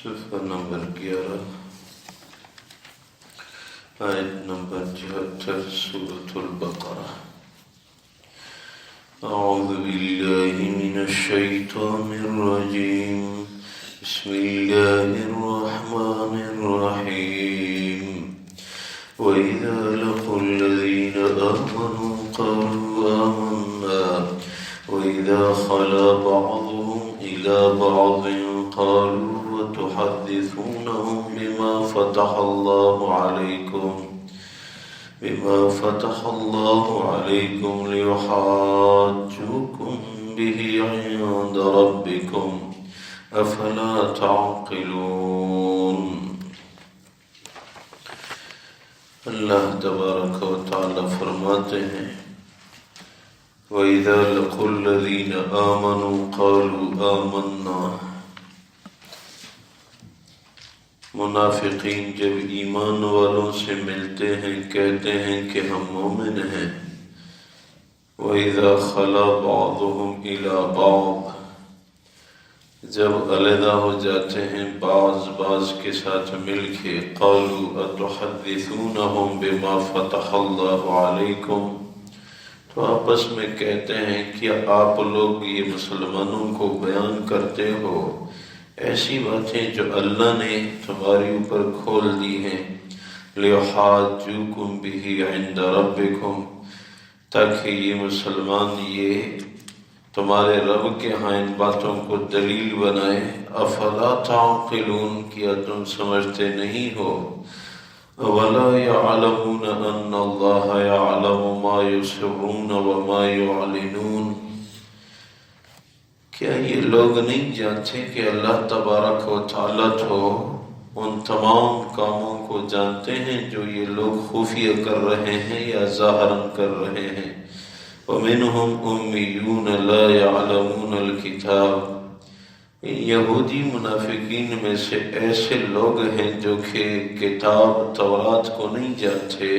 صفحہ نمبر 11 آیت نمبر 74 سورة البقرہ۔ اعوذ باللہ من الشیطان الرجیم، بسم اللہ الرحمن الرحیم۔ وَإِذَا لَقُوا الَّذِينَ آمَنُوا قَالُوا آمَنَّا وَإِذَا خَلَا بَعْضُهُمْ إِلَى بَعْضٍ قَالُوا وَتُحَدِّثُونَهُمْ بِمَا فَتَحَ اللَّهُ عَلَيْكُمْ لِيُحَاجُّوكُمْ بِهِ عِندَ رَبِّكُمْ أَفَلَا تَعْقِلُونَ۔ اللہ تبارک و تعالی فرماتے ہیں وَإِذَا لَقُوا الَّذِينَ آمَنُوا قَالُوا آمَنَّا۔ منافقین جب ایمان والوں سے ملتے ہیں کہتے ہیں کہ ہم مومن ہیں۔ وَإِذَا خَلَا بَعْضُهُمْ إِلَى بَعْضٍ، جب علیحدہ ہو جاتے ہیں بعض کے ساتھ مل کے، قَالُوا أَتُحَدِّثُونَهُمْ بِمَا فَتَحَ اللَّهُ عَلَيْكُمْ، تو آپس میں کہتے ہیں کہ آپ لوگ یہ مسلمانوں کو بیان کرتے ہو ایسی باتیں جو اللہ نے تمہارے اوپر کھول دی ہیں، لِيُحَاجُّوكُمْ بِهِ عِندَ رَبِّكُمْ، تاکہ یہ مسلمان یہ تمہارے رب کے ہاں ان باتوں کو دلیل بنائے۔ افلا تعقلون، کیا تم سمجھتے نہیں ہو؟ وَلَا يَعْلَمُونَ أَنَّ اللَّهَ يَعْلَمُ مَا يُسِرُّونَ وَمَا يُعْلِنُونَ، کیا یہ لوگ نہیں جانتے کہ اللہ تبارک و تعالیٰ تو ان تمام کاموں کو جانتے ہیں جو یہ لوگ خفیہ کر رہے ہیں یا ظاہراً کر رہے ہیں۔ وَمِنْهُمْ أُمِّيُّونَ لَا يَعْلَمُونَ الْكِتَابَ، یہودی منافقین میں سے ایسے لوگ ہیں جو کہ کتاب تورات کو نہیں جانتے،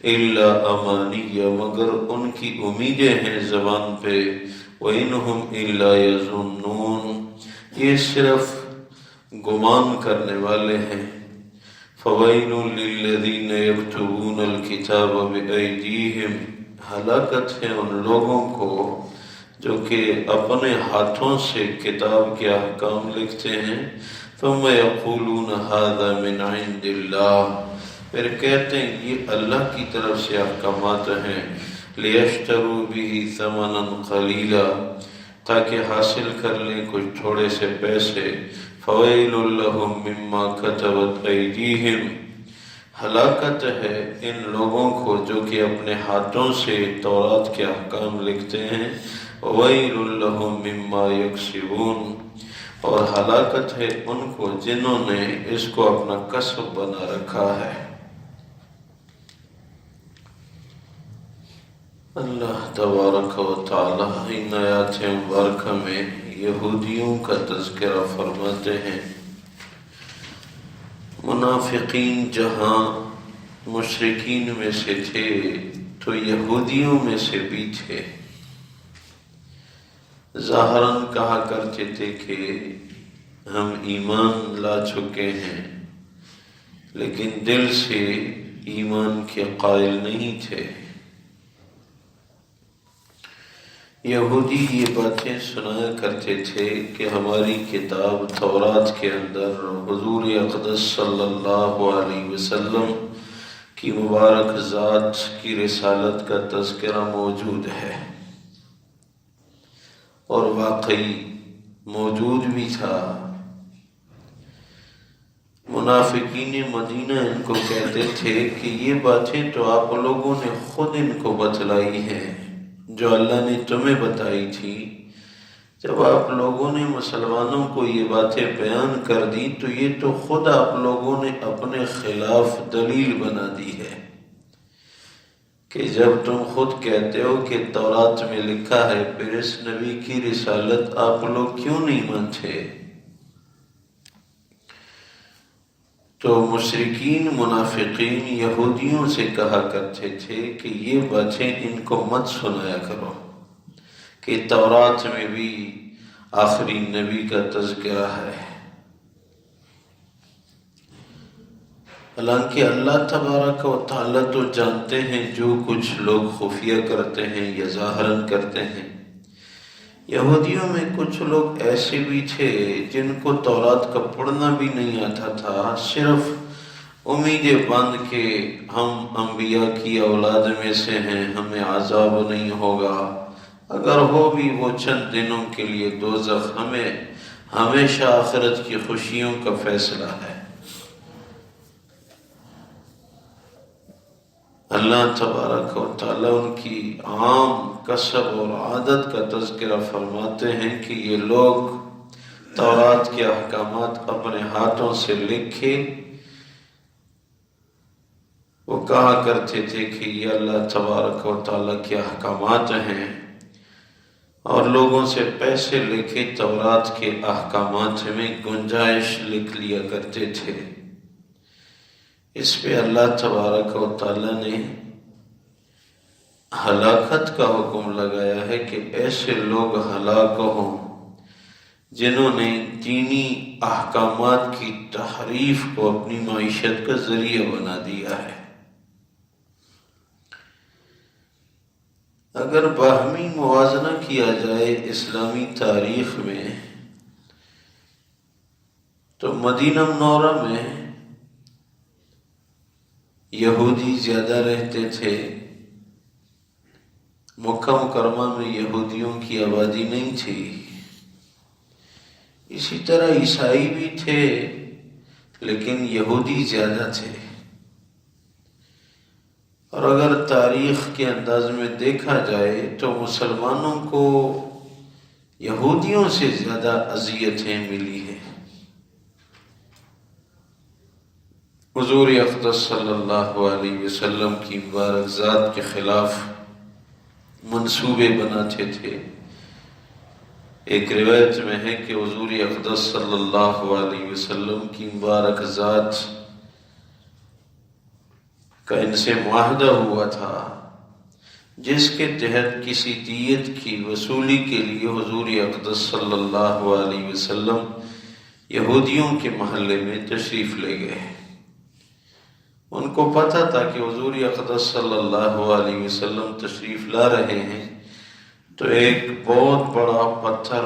إِلَّا أَمَانِيَّ، مگر ان کی امیدیں ہیں زبان پہ، وَإِنْهُمْ إِلَّا يَظُنُّونَ، یہ صرف گمان کرنے والے ہیں۔ فَوَيْلٌ لِلَّذِينَ يَكْتُبُونَ الْكِتَابَ بِأَيْدِيهِمْ، ہلاکت ہے ان لوگوں کو جو کہ اپنے ہاتھوں سے کتاب کے احکام لکھتے ہیں، ثُمَّ يَقُولُونَ هَذَا مِنْ عِنْدِ اللَّهِ، پھر کہتے ہیں یہ اللہ کی طرف سے احکامات ہیں، لِيَشْتَرُوا بِهِ ثَمَنًا قَلِيلًا، تاکہ حاصل کر لیں کچھ تھوڑے سے پیسے۔ فَوَيْلٌ لَهُمْ مِمَّا كَتَبَتْ أَيْدِيهِمْ، ہلاکت ہے ان لوگوں کو جو کہ اپنے ہاتھوں سے تورات کے احکام لکھتے ہیں۔ وَوَيْلٌ لَهُمْ مِمَّا يَكْسِبُونَ، اور ہلاکت ہے ان کو جنہوں نے اس کو اپنا کسب بنا رکھا ہے۔ اللہ تبارک و تعالی ان آیات مبارکہ میں یہودیوں کا تذکرہ فرماتے ہیں۔ منافقین جہاں مشرکین میں سے تھے تو یہودیوں میں سے بھی تھے، ظاہراً کہا کرتے تھے کہ ہم ایمان لا چکے ہیں، لیکن دل سے ایمان کے قائل نہیں تھے۔ یہودی یہ باتیں سنایا کرتے تھے کہ ہماری کتاب تورات کے اندر حضور اقدس صلی اللہ علیہ وسلم کی مبارک ذات کی رسالت کا تذکرہ موجود ہے، اور واقعی موجود بھی تھا۔ منافقین مدینہ ان کو کہتے تھے کہ یہ باتیں تو آپ لوگوں نے خود ان کو بتلائی ہیں جو اللہ نے تمہیں بتائی تھی۔ جب آپ لوگوں نے مسلمانوں کو یہ باتیں بیان کر دی تو یہ تو خود آپ لوگوں نے اپنے خلاف دلیل بنا دی ہے کہ جب تم خود کہتے ہو کہ تورات میں لکھا ہے، پھر اس نبی کی رسالت آپ لوگ کیوں نہیں مانتے؟ تو مشرکین منافقین یہودیوں سے کہا کرتے تھے کہ یہ باتیں ان کو مت سنایا کرو کہ تورات میں بھی آخری نبی کا تذکرہ ہے۔ حالانکہ اللہ تبارک و تعالیٰ تو جانتے ہیں جو کچھ لوگ خفیہ کرتے ہیں یا ظاہراً کرتے ہیں۔ یہودیوں میں کچھ لوگ ایسے بھی تھے جن کو تورات کا پڑھنا بھی نہیں آتا تھا، صرف امیدیں باندھ کے ہم انبیاء کی اولاد میں سے ہیں، ہمیں عذاب نہیں ہوگا، اگر ہو بھی وہ چند دنوں کے لیے، دوزخ ہمیں ہمیشہ آخرت کی خوشیوں کا فیصلہ ہے۔ اللہ تبارک و تعالیٰ ان کی عام کسب اور عادت کا تذکرہ فرماتے ہیں کہ یہ لوگ تورات کے احکامات اپنے ہاتھوں سے لکھے وہ کہا کرتے تھے کہ یہ اللہ تبارک و تعالیٰ کے احکامات ہیں، اور لوگوں سے پیسے لے کے تورات کے احکامات میں گنجائش لکھ لیا کرتے تھے۔ اس پہ اللہ تبارک و تعالیٰ نے ہلاکت کا حکم لگایا ہے کہ ایسے لوگ ہلاک ہوں جنہوں نے دینی احکامات کی تحریف کو اپنی معیشت کا ذریعہ بنا دیا ہے۔ اگر باہمی موازنہ کیا جائے اسلامی تاریخ میں تو مدینہ منورہ میں یہودی زیادہ رہتے تھے، مکہ مکرمہ میں یہودیوں کی آبادی نہیں تھی۔ اسی طرح عیسائی بھی تھے لیکن یہودی زیادہ تھے، اور اگر تاریخ کے انداز میں دیکھا جائے تو مسلمانوں کو یہودیوں سے زیادہ اذیتیں ملی ہیں۔ حضور اقدس صلی اللہ علیہ وسلم کی مبارک ذات کے خلاف منصوبے بناتے تھے۔ ایک روایت میں ہے کہ حضور اقدس صلی اللہ علیہ وسلم کی مبارک ذات کا ان سے معاہدہ ہوا تھا جس کے تحت کسی دیت کی وصولی کے لیے حضور اقدس صلی اللہ علیہ وسلم یہودیوں کے محلے میں تشریف لے گئے۔ ان کو پتہ تھا کہ حضور اقدس صلی اللہ علیہ وسلم تشریف لا رہے ہیں، تو ایک بہت بڑا پتھر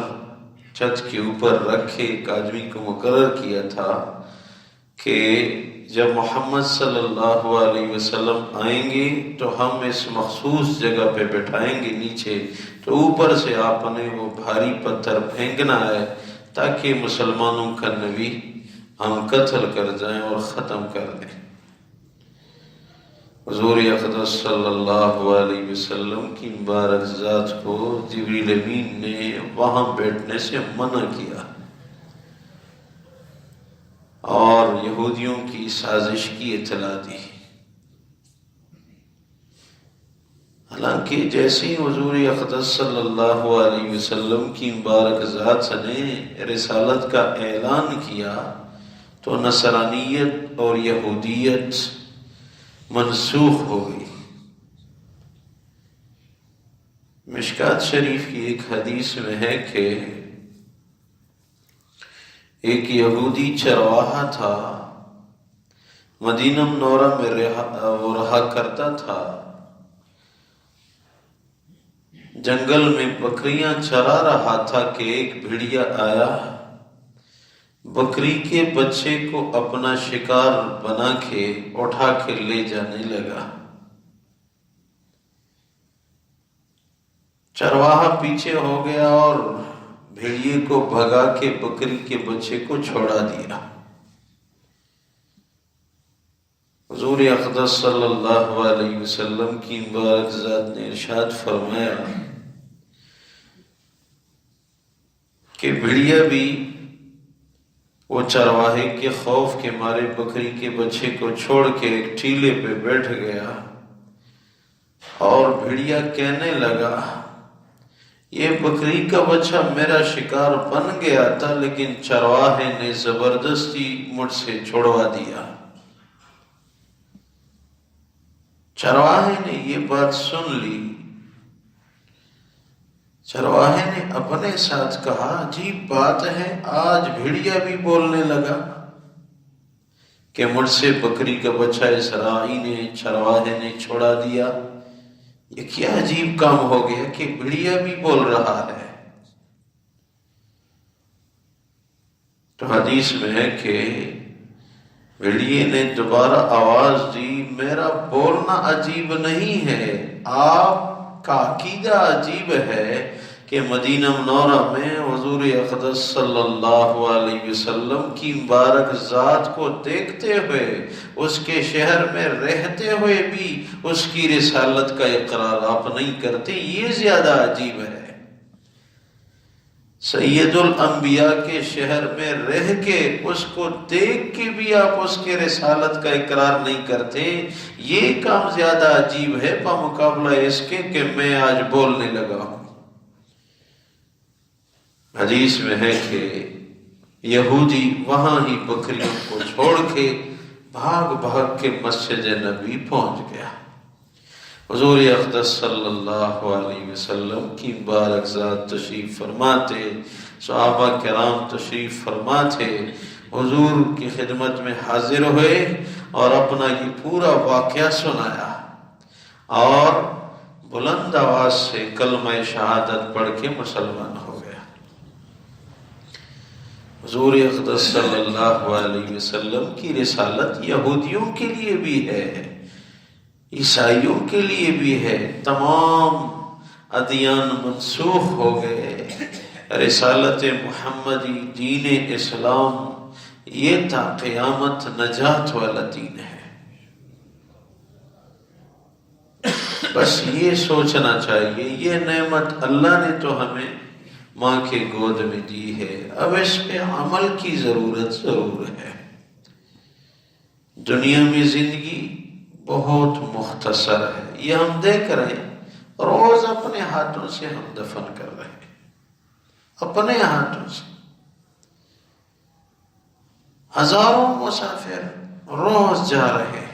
چھت کے اوپر رکھے ایک آدمی کو مقرر کیا تھا کہ جب محمد صلی اللہ علیہ وسلم آئیں گے تو ہم اس مخصوص جگہ پہ بٹھائیں گے نیچے، تو اوپر سے آپ نے وہ بھاری پتھر پھینکنا ہے تاکہ مسلمانوں کا نبی ہم قتل کر جائیں اور ختم کر دیں۔ حضور اقدس صلی اللہ علیہ وسلم کی مبارک ذات کو جبریل امین نے وہاں بیٹھنے سے منع کیا اور یہودیوں کی سازش کی اطلاع دی۔ حالانکہ جیسے ہی حضور اقدس صلی اللہ علیہ وسلم کی مبارک ذات نے رسالت کا اعلان کیا تو نصرانیت اور یہودیت منسوخ ہو گئی۔ مشکات شریف کی ایک حدیث میں ہے کہ ایک یہودی چرواہا تھا، مدینہ منورہ میں وہ رہا کرتا تھا، جنگل میں بکریاں چرا رہا تھا کہ ایک بھیڑیا آیا، بکری کے بچے کو اپنا شکار بنا کے اٹھا کے لے جانے لگا۔ چرواہا پیچھے ہو گیا اور بھیڑیے کو بھگا کے بکری کے بچے کو چھوڑا دیا۔ حضور اقدس صلی اللہ علیہ وسلم کی مبارک ذات نے ارشاد فرمایا کہ بھیڑیا بھی وہ چرواہے کے خوف کے مارے بکری کے بچے کو چھوڑ کے ایک ٹیلے پہ بیٹھ گیا، اور بھیڑیا کہنے لگا یہ بکری کا بچہ میرا شکار بن گیا تھا لیکن چرواہے نے زبردستی مجھ سے چھڑوا دیا۔ چرواہے نے یہ بات سن لی، چرواہے نے اپنے ساتھ کہا عجیب بات ہے، آج بھیڑیا بھی بولنے لگا کہ مجھ سے بکری کا بچہ اس راعی نے چرواہے نے چھوڑا دیا، یہ کیا عجیب کام ہو گیا کہ بھیڑیا بھی بول رہا ہے۔ تو حدیث میں ہے کہ بھیڑیے نے دوبارہ آواز دی، میرا بولنا عجیب نہیں ہے، آپ کا عقیدہ عجیب ہے کہ مدینہ منورہ میں حضور اقدس صلی اللہ علیہ وسلم کی مبارک ذات کو دیکھتے ہوئے، اس کے شہر میں رہتے ہوئے بھی اس کی رسالت کا اقرار آپ نہیں کرتے، یہ زیادہ عجیب ہے۔ سید الانبیاء کے شہر میں رہ کے اس کو دیکھ کے بھی آپ اس کے رسالت کا اقرار نہیں کرتے، یہ کام زیادہ عجیب ہے بمقابلہ اس کے کہ میں آج بولنے لگا ہوں۔ حدیث میں ہے کہ یہودی وہاں ہی بکریوں کو چھوڑ کے بھاگ بھاگ کے مسجد نبی پہنچ گیا۔ حضور اقدس صلی اللہ علیہ وسلم کی مبارک ذات تشریف فرماتے، صحابہ کرام تشریف فرماتے، حضور کی خدمت میں حاضر ہوئے اور اپنا یہ پورا واقعہ سنایا اور بلند آواز سے کلمہ شہادت پڑھ کے مسلمان ہو گیا۔ حضور اقدس صلی اللہ علیہ وسلم کی رسالت یہودیوں کے لیے بھی ہے، عیسائیوں کے لیے بھی ہے، تمام ادیان منسوخ ہو گئے، رسالت محمدی دین اسلام یہ تا قیامت نجات والا دین ہے۔ بس یہ سوچنا چاہیے یہ نعمت اللہ نے تو ہمیں ماں کے گود میں دی ہے، اب اس پہ عمل کی ضرورت ضرور ہے۔ دنیا میں زندگی بہت مختصر ہے، یہ ہم دیکھ رہے ہیں، روز اپنے ہاتھوں سے ہم دفن کر رہے ہیں، اپنے ہاتھوں سے۔ ہزاروں مسافر روز جا رہے ہیں۔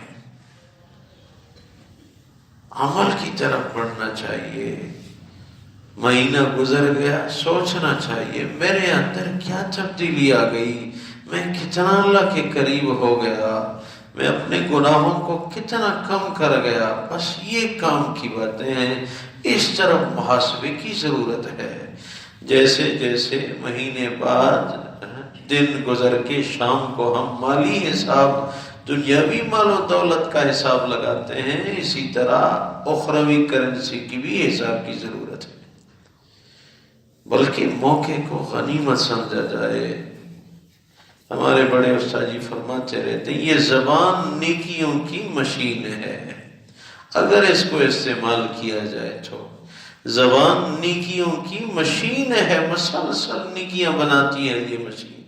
عمل کی طرف بڑھنا چاہیے۔ مہینہ گزر گیا، سوچنا چاہیے میرے اندر کیا تبدیلی آ گئی، میں کتنا اللہ کے قریب ہو گیا، میں اپنے گناہوں کو کتنا کم کر گیا۔ بس یہ کام کی باتیں ہیں، اس طرف محاسبے کی ضرورت ہے۔ جیسے جیسے مہینے بعد دن گزر کے شام کو ہم مالی حساب، دنیاوی مال و دولت کا حساب لگاتے ہیں، اسی طرح اخروی کرنسی کی بھی حساب کی ضرورت ہے، بلکہ موقع کو غنیمت سمجھا جائے۔ ہمارے بڑے استاد جی فرماتے رہتے ہیں یہ زبان نیکیوں کی مشین ہے، اگر اس کو استعمال کیا جائے تو زبان نیکیوں کی مشین ہے، مسلسل نیکیاں بناتی ہے یہ مشین،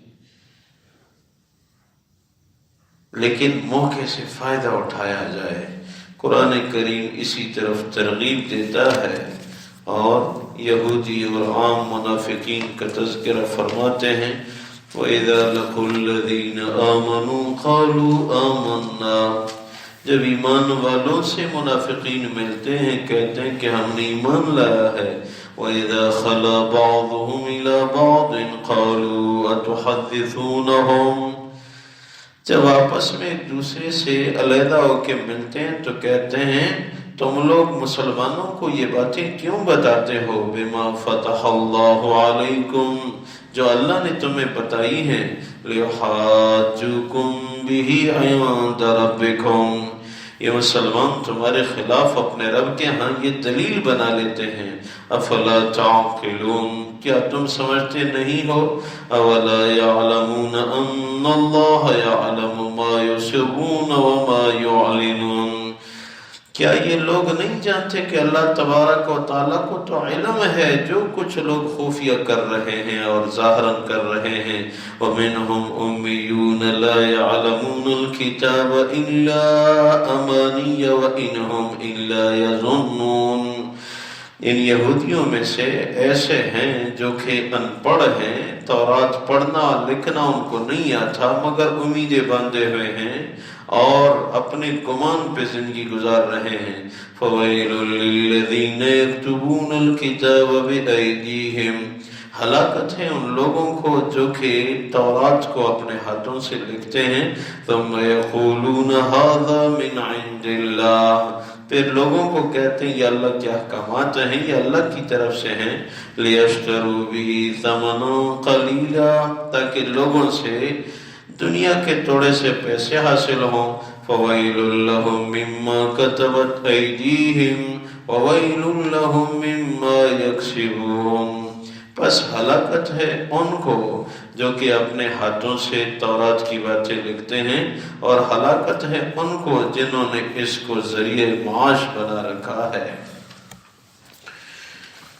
لیکن موقع سے فائدہ اٹھایا جائے۔ قرآن کریم اسی طرف ترغیب دیتا ہے، اور یہودی اور عام منافقین کا تذکرہ فرماتے ہیں وَإِذَا لَقُوا الَّذِينَ آمَنُوا قَالُوا آمَنَّا، جب ایمان والوں سے منافقین ملتے ہیں کہتے ہیں کہ ہم نے ایمان لایا ہے۔ وَإِذَا خَلَا بَعْضُهُمْ إِلَى بَعْضٍ قَالُوا أَتُحَدِّثُونَهُمْ، جب آپس میں ایک دوسرے سے علیحدہ ہو کے ملتے ہیں تو کہتے ہیں تم لوگ مسلمانوں کو یہ باتیں کیوں بتاتے ہو؟ بما فتح اللہ علیکم، جو اللہ نے تمہیں بتائی ہیں، لیحاجوکم بہ عند ربکم، یہ مسلمان تمہارے خلاف اپنے رب کے ہاں یہ دلیل بنا لیتے ہیں۔ افلا تعقلون، کیا تم سمجھتے نہیں ہو؟ اولا یعلمون ان اللہ یعلم ما یسرون وما یعلنون، کیا یہ لوگ نہیں جانتے کہ اللہ تبارک و تعالیٰ کو تو علم ہے جو کچھ لوگ خفیہ کر رہے ہیں اور ظاہراً کر رہے ہیں۔ وَمِنْهُمْ أُمِّيُّونَ لَا يَعْلَمُونَ الْكِتَابَ إِلَّا أَمَانِيَّ وَإِنْهُمْ إِلَّا يَظُنُّونَ، ان یہودیوں میں سے ایسے ہیں جو کہ ان پڑھ ہیں، تورات پڑھنا لکھنا ان کو نہیں آتا مگر امیدیں باندھے ہوئے ہیں اور اپنے گمان پہ زندگی گزار رہے ہیں۔ فَوَيْلٌ لِّلَّذِينَ يَكْتُبُونَ الْكِتَابَ بِأَيْدِيهِمْ، ہلاکت ہے ان لوگوں کو جو کہ تورات کو اپنے ہاتھوں سے لکھتے ہیں، ثم یقولون ھذا من عند اللہ، پھر لوگوں کو کہتے ہیں یہ اللہ کے احکامات ہیں، یہ اللہ کی طرف سے ہیں، لیشتروا بہ ثمنا قلیلا، تاکہ لوگوں سے دنیا کے تھوڑے سے پیسے حاصل ہوں، فویل لہم مما کتبت ایدیہم وویل لہم مما یکسبون، پس ہلاکت ہے ان کو جو کہ اپنے ہاتھوں سے تورات کی باتیں لکھتے ہیں، اور ہلاکت ہے ان کو جنہوں نے اس کو ذریعہ معاش بنا رکھا ہے۔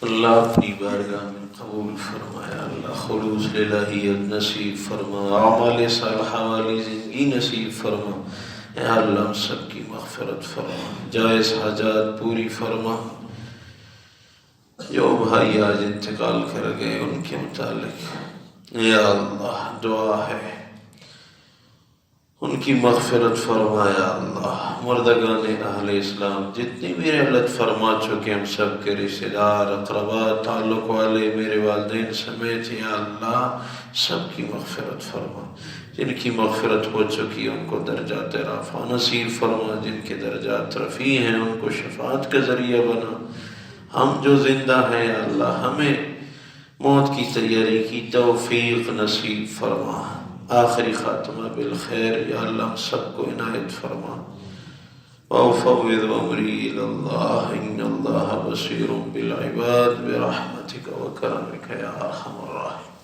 اللہ اپنی بارگاہ میں قبول فرمایا، اللہ خلوص الہیت نصیب فرما، اعمال صالحہ والی زندگی نصیب فرما، اے اللہ ہم سب کی مغفرت فرما، جائز حاجات پوری فرما۔ جو بھائی آج انتقال کر گئے ان کے متعلق یا اللہ دعا ہے ان کی مغفرت فرما، یا اللہ مردگان اہل اسلام جتنی بھی رحلت فرما چکے ہم سب کے رشتہ دار اقربا تعلق والے میرے والدین سمیت، یا اللہ سب کی مغفرت فرما، جن کی مغفرت ہو چکی ان کو درجات رفع نصیب فرما، جن کے درجات رفیع ہیں ان کو شفاعت کا ذریعہ بنا، ہم جو زندہ ہیں یا اللہ ہمیں موت کی تیاری کی توفیق نصیب فرما، آخری خاتمہ بالخیر یا اللہ ہم سب کو عنایت فرما۔ وأفوض أمري إلى الله إن الله بصير بالعباد برحمتك وكرمك يا أرحم الراحمين۔